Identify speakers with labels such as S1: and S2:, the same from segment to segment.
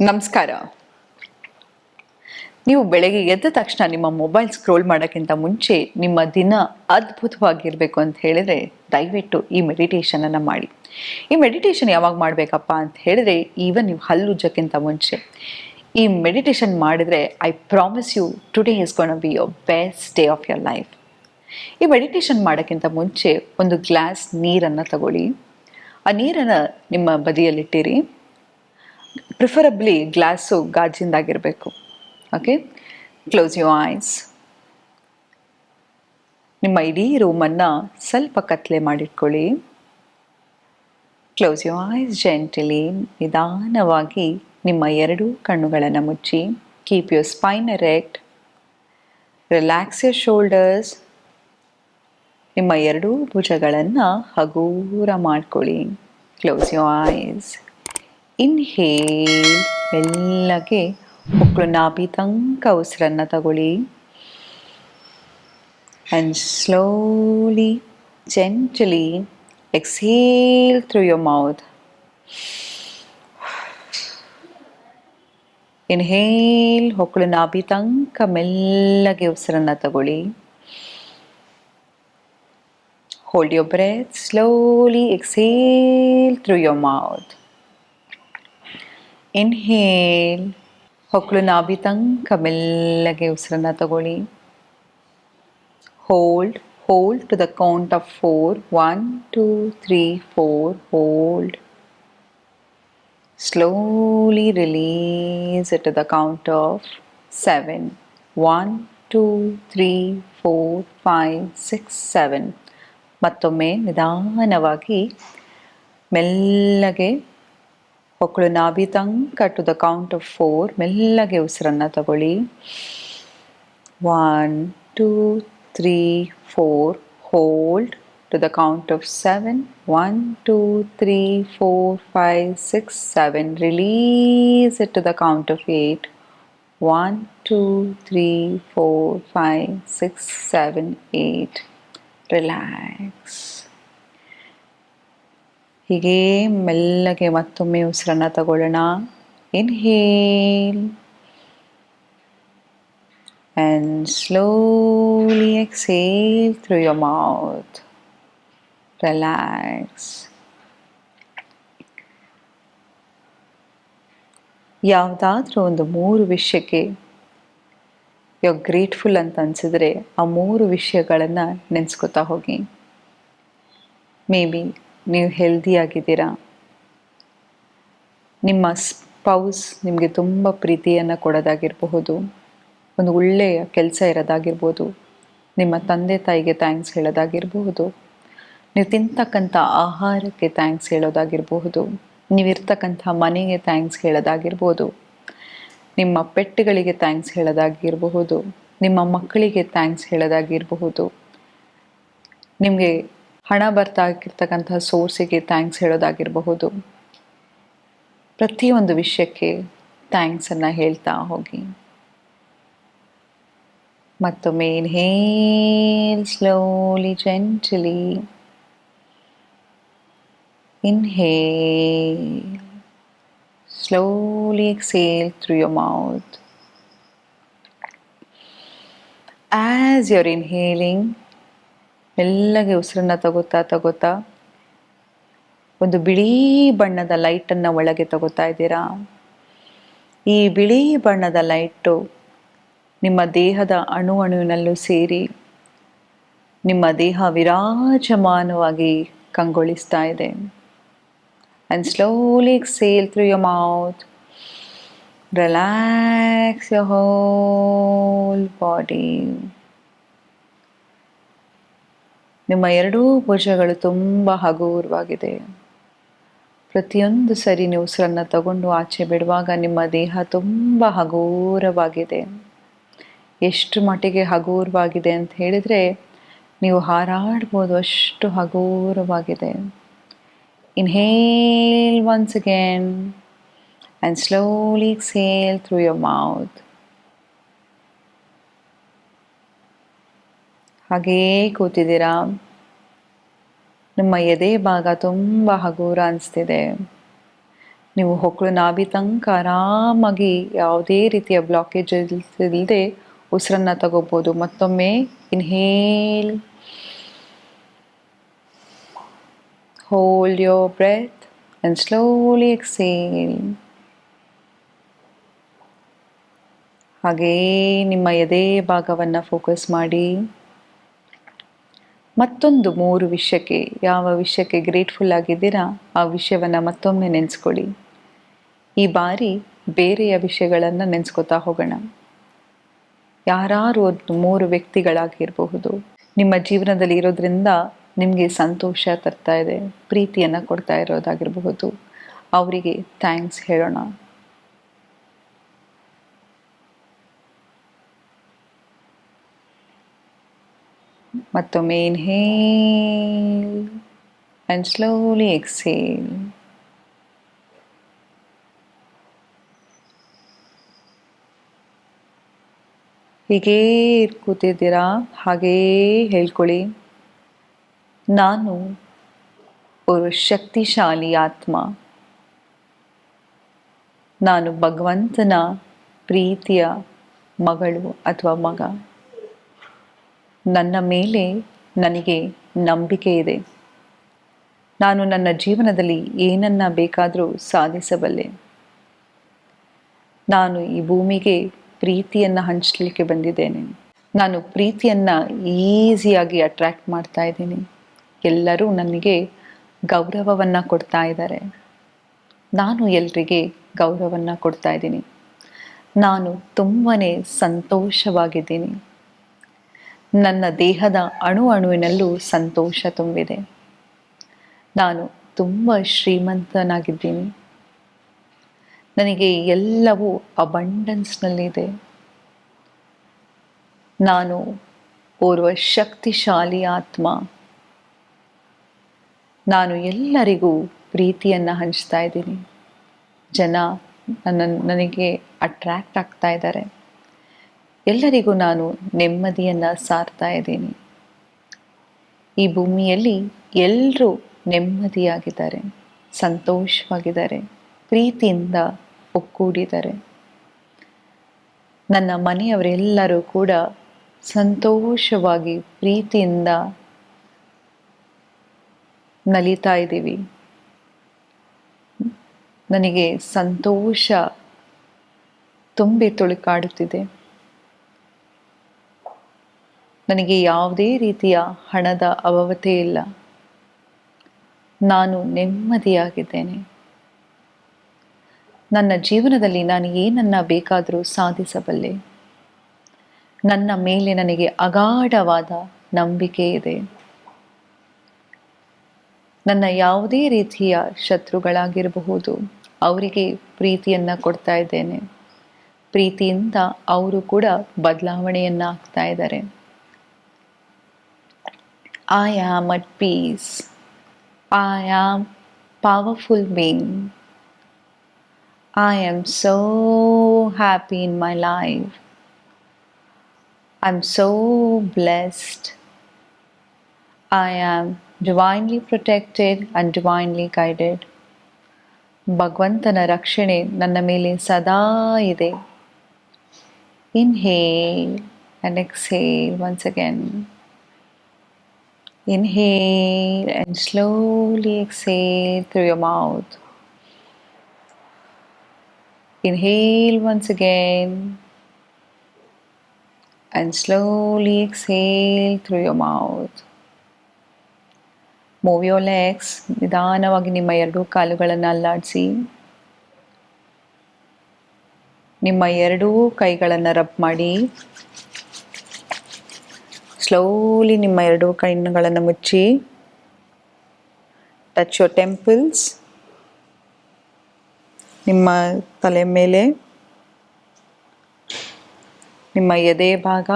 S1: ನಮಸ್ಕಾರ. ನೀವು ಬೆಳಗ್ಗೆ ಎದ್ದ ತಕ್ಷಣ ನಿಮ್ಮ ಮೊಬೈಲ್ ಸ್ಕ್ರೋಲ್ ಮಾಡೋಕ್ಕಿಂತ ಮುಂಚೆ ನಿಮ್ಮ ದಿನ ಅದ್ಭುತವಾಗಿರಬೇಕು ಅಂತ ಹೇಳಿದರೆ ದಯವಿಟ್ಟು ಈ ಮೆಡಿಟೇಷನನ್ನು ಮಾಡಿ. ಈ ಮೆಡಿಟೇಷನ್ ಯಾವಾಗ ಮಾಡಬೇಕಪ್ಪ ಅಂತ ಹೇಳಿದ್ರೆ ಈವನ್ ನೀವು ಹಲ್ಲುಜ್ಜೋಕ್ಕಿಂತ ಮುಂಚೆ ಈ ಮೆಡಿಟೇಷನ್ ಮಾಡಿದರೆ I promise you today is gonna be your best day of your life. ಈ ಮೆಡಿಟೇಷನ್ ಮಾಡೋಕ್ಕಿಂತ ಮುಂಚೆ ಒಂದು ಗ್ಲಾಸ್ ನೀರನ್ನು ತಗೊಳ್ಳಿ. ಆ ನೀರನ್ನು ನಿಮ್ಮ ಬದಿಯಲ್ಲಿಟ್ಟಿರಿ. ಪ್ರಿಫರಬ್ಲಿ ಗ್ಲಾಸು ಗಾಜಿಂದಾಗಿರಬೇಕು. Okay, close your eyes. ನಿಮ್ಮ ಇಡೀ ರೂಮನ್ನು ಸ್ವಲ್ಪ ಕತ್ತಲೆ ಮಾಡಿಟ್ಕೊಳ್ಳಿ. Close your eyes gently. ನಿಧಾನವಾಗಿ ನಿಮ್ಮ ಎರಡೂ ಕಣ್ಣುಗಳನ್ನು ಮುಚ್ಚಿ. Keep your spine erect. Relax your shoulders. ನಿಮ್ಮ ಎರಡೂ ಭುಜಗಳನ್ನು ಹಗೂರ ಮಾಡ್ಕೊಳ್ಳಿ. Close your eyes. ಇನ್ಹೇಲ್. ಮೆಲ್ಲಗೆ ಹೊಕ್ಕಳು ನಾಭಿ ತನಕ ಉಸಿರನ್ನು ತಗೊಳ್ಳಿ. And slowly gently exhale through your mouth. Inhale. ಹೊಕ್ಕಳು ನಾಭಿ ತನಕ ಮೆಲ್ಲಗೆ ಉಸಿರನ್ನು ತಗೊಳ್ಳಿ. Hold your breath. Slowly exhale through your mouth. Inhale. ಹೊಕ್ಕಳು ನಾಭಿ ತನಕ ಮೆಲ್ಲಗೆ ಉಸಿರನ್ನು ತಗೊಳ್ಳಿ. Hold to the count of 4. 1 2 3 4. Hold. Slowly release it to the count of 7. 1 2 3 4 5 6 7. ಮತ್ತೊಮ್ಮೆ ನಿಧಾನವಾಗಿ ಮೆಲ್ಲಗೆ ಹೊಕ್ಕಳು ನಾಭಿ ತನಕ ಟು ದ ಕೌಂಟ್ ಆಫ್ 4 ಮೆಲ್ಲಗೆ ಉಸಿರನ್ನು ತಗೊಳ್ಳಿ. 1 2 3 4. Hold to the count of 7. 1 2 3 4 5 6 7. Release it to the count of 8. 1 2 3 4 5 6 7 8. Relax. ಹೀಗೆ ಮೆಲ್ಲಗೆ ಮತ್ತೊಮ್ಮೆ ಉಸಿರನ್ನು ತಗೊಳ್ಳೋಣ. Inhale and slowly exhale through your mouth. Relax. ಯಾವುದಾದ್ರೂ ಒಂದು 3 ವಿಷಯಕ್ಕೆ ಯು ಆರ್ ಗ್ರೇಟ್ಫುಲ್ ಅಂತ ಅನಿಸಿದ್ರೆ ಆ 3 ವಿಷಯಗಳನ್ನು ನೆನೆಸ್ಕೊತಾ ಹೋಗಿ. ಮೇ ಬಿ ನೀವು ಹೆಲ್ದಿಯಾಗಿದ್ದೀರಾ, ನಿಮ್ಮ ಸ್ಪೌಸ್ ನಿಮಗೆ ತುಂಬ ಪ್ರೀತಿಯನ್ನು ಕೊಡೋದಾಗಿರಬಹುದು, ಒಂದು ಒಳ್ಳೆಯ ಕೆಲಸ ಇರೋದಾಗಿರ್ಬೋದು, ನಿಮ್ಮ ತಂದೆ ತಾಯಿಗೆ ಥ್ಯಾಂಕ್ಸ್ ಹೇಳೋದಾಗಿರಬಹುದು, ನೀವು ತಿಂತಕ್ಕಂಥ ಆಹಾರಕ್ಕೆ ಥ್ಯಾಂಕ್ಸ್ ಹೇಳೋದಾಗಿರಬಹುದು, ನೀವಿರ್ತಕ್ಕಂಥ ಮನೆಗೆ ಥ್ಯಾಂಕ್ಸ್ ಹೇಳೋದಾಗಿರ್ಬೋದು, ನಿಮ್ಮ ಪೆಟ್ಗಳಿಗೆ ಥ್ಯಾಂಕ್ಸ್ ಹೇಳೋದಾಗಿರಬಹುದು, ನಿಮ್ಮ ಮಕ್ಕಳಿಗೆ ಥ್ಯಾಂಕ್ಸ್ ಹೇಳೋದಾಗಿರಬಹುದು, ನಿಮಗೆ ಹಣ ಬರ್ತಾಗಿರ್ತಕ್ಕಂಥ ಸೋರ್ಸಿಗೆ ಥ್ಯಾಂಕ್ಸ್ ಹೇಳೋದಾಗಿರಬಹುದು. ಪ್ರತಿಯೊಂದು ವಿಷಯಕ್ಕೆ ಥ್ಯಾಂಕ್ಸನ್ನು ಹೇಳ್ತಾ ಹೋಗಿ. ಮತ್ತೊಮ್ಮೆ inhale slowly gently. Inhale. Slowly exhale through your mouth. As you're inhaling, ಮೆಲ್ಲಗೆ ಉಸಿರನ್ನು ತಗೋತಾ ಒಂದು ಬಿಳಿ ಬಣ್ಣದ ಲೈಟನ್ನು ಒಳಗೆ ತಗೋತಾ ಇದ್ದೀರಾ. ಈ ಬಿಳಿ ಬಣ್ಣದ ಲೈಟು ನಿಮ್ಮ ದೇಹದ ಅಣುವಿನಲ್ಲೂ ಸೇರಿ ನಿಮ್ಮ ದೇಹ ವಿರಾಜಮಾನವಾಗಿ ಕಂಗೊಳಿಸ್ತಾ ಇದೆ. And slowly exhale through your mouth. Relax your whole body. ನಿಮ್ಮ ಎರಡೂ ಭುಜಗಳು ತುಂಬ ಹಗುರವಾಗಿದೆ. ಪ್ರತಿಯೊಂದು ಸರಿ ನೀವು ಉಸಿರನ್ನು ತಗೊಂಡು ಆಚೆ ಬಿಡುವಾಗ ನಿಮ್ಮ ದೇಹ ತುಂಬ ಹಗುರವಾಗಿದೆ. ಎಷ್ಟು ಮಟ್ಟಿಗೆ ಹಗುರವಾಗಿದೆ ಅಂತ ಹೇಳಿದರೆ ನೀವು ಹಾರಾಡ್ಬೋದು, ಅಷ್ಟು ಹಗುರವಾಗಿದೆ. Inhale once again and slowly exhale through your mouth. ಹಾಗೇ ಕೂತಿದ್ದೀರಾ. ನಿಮ್ಮ ಎದೆ ಭಾಗ ತುಂಬ ಹಗುರ ಅನಿಸ್ತಿದೆ. ನೀವು ಹೊಕ್ಕಳು ನಾಭಿ ತನಕ ಆರಾಮಾಗಿ ಯಾವುದೇ ರೀತಿಯ ಬ್ಲಾಕೇಜ್ ಇಲ್ಲದೆ ಉಸಿರನ್ನು ತಗೋಬೋದು. ಮತ್ತೊಮ್ಮೆ inhale, hold your breath and slowly exhale. ಹಾಗೇ ನಿಮ್ಮ ಎದೆ ಭಾಗವನ್ನು ಫೋಕಸ್ ಮಾಡಿ. ಮತ್ತೊಂದು 3 ವಿಷಯಕ್ಕೆ, ಯಾವ ವಿಷಯಕ್ಕೆ ಗ್ರೇಟ್ಫುಲ್ ಆಗಿದ್ದೀರಾ ಆ ವಿಷಯವನ್ನು ಮತ್ತೊಮ್ಮೆ ನೆನೆಸ್ಕೊಳ್ಳಿ. ಈ ಬಾರಿ ಬೇರೆಯ ವಿಷಯಗಳನ್ನು ನೆನೆಸ್ಕೊತಾ ಹೋಗೋಣ. ಯಾರು ಒಂದು 3 ವ್ಯಕ್ತಿಗಳಾಗಿರಬಹುದು ನಿಮ್ಮ ಜೀವನದಲ್ಲಿ ಇರೋದ್ರಿಂದ ನಿಮಗೆ ಸಂತೋಷ ತರ್ತಾ ಇದೆ, ಪ್ರೀತಿಯನ್ನು ಕೊಡ್ತಾ ಇರೋದಾಗಿರಬಹುದು. ಅವರಿಗೆ ಥ್ಯಾಂಕ್ಸ್ ಹೇಳೋಣ. ಮತ್ತೊಮ್ಮೆ ಇನ್ಹೇಲ್ ಆ್ಯಂಡ್ ಸ್ಲೋಲಿ ಎಕ್ಸೇಲ್. ಹೀಗೇ ಕೂತಿದ್ದೀರಾ, ಹಾಗೇ ಹೇಳ್ಕೊಳ್ಳಿ, ನಾನು ಒಂದು ಶಕ್ತಿಶಾಲಿ ಆತ್ಮ, ನಾನು ಭಗವಂತನ ಪ್ರೀತಿಯ ಮಗಳು ಅಥವಾ ಮಗ. ನನ್ನ ಮೇಲೆ ನನಗೆ ನಂಬಿಕೆ ಇದೆ. ನಾನು ನನ್ನ ಜೀವನದಲ್ಲಿ ಏನನ್ನ ಬೇಕಾದರೂ ಸಾಧಿಸಬಲ್ಲೆ. ನಾನು ಈ ಭೂಮಿಗೆ ಪ್ರೀತಿಯನ್ನು ಹಂಚಲಿಕ್ಕೆ ಬಂದಿದ್ದೇನೆ. ನಾನು ಪ್ರೀತಿಯನ್ನು ಈಸಿಯಾಗಿ ಅಟ್ರ್ಯಾಕ್ಟ್ ಮಾಡ್ತಾ ಇದ್ದೀನಿ. ಎಲ್ಲರೂ ನನಗೆ ಗೌರವವನ್ನು ಕೊಡ್ತಾ ಇದ್ದಾರೆ. ನಾನು ಎಲ್ರಿಗೆ ಗೌರವವನ್ನು ಕೊಡ್ತಾ ಇದ್ದೀನಿ. ನಾನು ತುಂಬಾ ಸಂತೋಷವಾಗಿದ್ದೀನಿ. ನನ್ನ ದೇಹದ ಅಣುವಿನಲ್ಲೂ ಸಂತೋಷ ತುಂಬಿದೆ. ನಾನು ತುಂಬ ಶ್ರೀಮಂತನಾಗಿದ್ದೀನಿ. ನನಗೆ ಎಲ್ಲವೂ ಅಬಂಡೆನ್ಸ್ನಲ್ಲಿದೆ. ನಾನು ಓರ್ವ ಶಕ್ತಿಶಾಲಿ ಆತ್ಮ. ನಾನು ಎಲ್ಲರಿಗೂ ಪ್ರೀತಿಯನ್ನು ಹಂಚ್ತಾ ಇದ್ದೀನಿ. ಜನ ನನಗೆ ಅಟ್ರ್ಯಾಕ್ಟ್ ಆಗ್ತಾ ಇದ್ದಾರೆ. ಎಲ್ಲರಿಗೂ ನಾನು ನೆಮ್ಮದಿಯನ್ನು ಸಾರ್ತಾ ಇದ್ದೀನಿ. ಈ ಭೂಮಿಯಲ್ಲಿ ಎಲ್ಲರೂ ನೆಮ್ಮದಿಯಾಗಿದ್ದಾರೆ, ಸಂತೋಷವಾಗಿದ್ದಾರೆ, ಪ್ರೀತಿಯಿಂದ ಒಕ್ಕೂಡಿದ್ದಾರೆ. ನನ್ನ ಮನೆಯವರೆಲ್ಲರೂ ಕೂಡ ಸಂತೋಷವಾಗಿ ಪ್ರೀತಿಯಿಂದ ನಲಿತಾ ಇದ್ದೀವಿ. ನನಗೆ ಸಂತೋಷ ತುಂಬಿ ತುಳುಕಾಡುತ್ತಿದೆ. ನನಗೆ ಯಾವುದೇ ರೀತಿಯ ಹಣದ ಅಭಾವತೆ ಇಲ್ಲ. ನಾನು ನೆಮ್ಮದಿಯಾಗಿದ್ದೇನೆ. ನನ್ನ ಜೀವನದಲ್ಲಿ ನಾನು ಏನನ್ನ ಬೇಕಾದರೂ ಸಾಧಿಸಬಲ್ಲೆ. ನನ್ನ ಮೇಲೆ ನನಗೆ ಅಗಾಢವಾದ ನಂಬಿಕೆ ಇದೆ. ನನ್ನ ಯಾವುದೇ ರೀತಿಯ ಶತ್ರುಗಳಾಗಿರಬಹುದು, ಅವರಿಗೆ ಪ್ರೀತಿಯನ್ನು ಕೊಡ್ತಾ ಇದ್ದೇನೆ. ಪ್ರೀತಿಯಿಂದ ಅವರು ಕೂಡ ಬದಲಾವಣೆಯನ್ನು ಆಗ್ತಾ ಇದ್ದಾರೆ. I am at peace. I am powerful being. I am so happy in my life. I'm so blessed. I am divinely protected and divinely guided. ಭಗವಂತನ ರಕ್ಷಣೆ ನನ್ನ ಮೇಲೆ ಸದಾ ಇದೆ. Inhale and exhale once again. Inhale and slowly exhale through your mouth. Inhale once again and slowly exhale through your mouth. Move your legs. ನಿಧಾನವಾಗಿ ನಿಮ್ಮ 2 ಕಾಲುಗಳನ್ನು ಅಲ್ಲಾಡಿಸಿ. ನಿಮ್ಮ 2 ಕೈಗಳನ್ನು ರಬ್ ಮಾಡಿ. ಸ್ಲೋಲಿ ನಿಮ್ಮ 2 ಕಣ್ಣುಗಳನ್ನು ಮುಚ್ಚಿ. Touch your temples. ನಿಮ್ಮ ತಲೆ ಮೇಲೆ, ನಿಮ್ಮ ಎದೆ ಭಾಗ,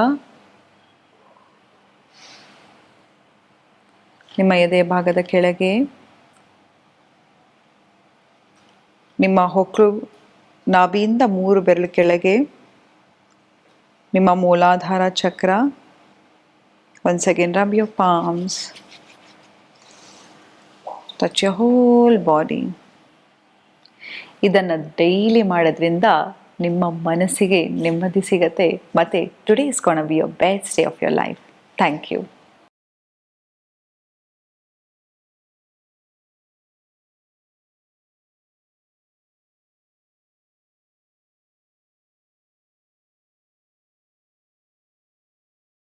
S1: ನಿಮ್ಮ ಎದೆ ಭಾಗದ ಕೆಳಗೆ, ನಿಮ್ಮ ಹೊಕ್ಕಳು ನಾಭಿಯಿಂದ 3 ಬೆರಳು ಕೆಳಗೆ, ನಿಮ್ಮ ಮೂಲಾಧಾರ ಚಕ್ರ. Once again, rub your palms. Touch your whole body. ಇದನ್ನು ಡೈಲಿ ಮಾಡೋದ್ರಿಂದ ನಿಮ್ಮ ಮನಸ್ಸಿಗೆ ನೆಮ್ಮದಿ ಸಿಗತ್ತೆ ಮತ್ತು today is gonna be your best day of your life. Thank you.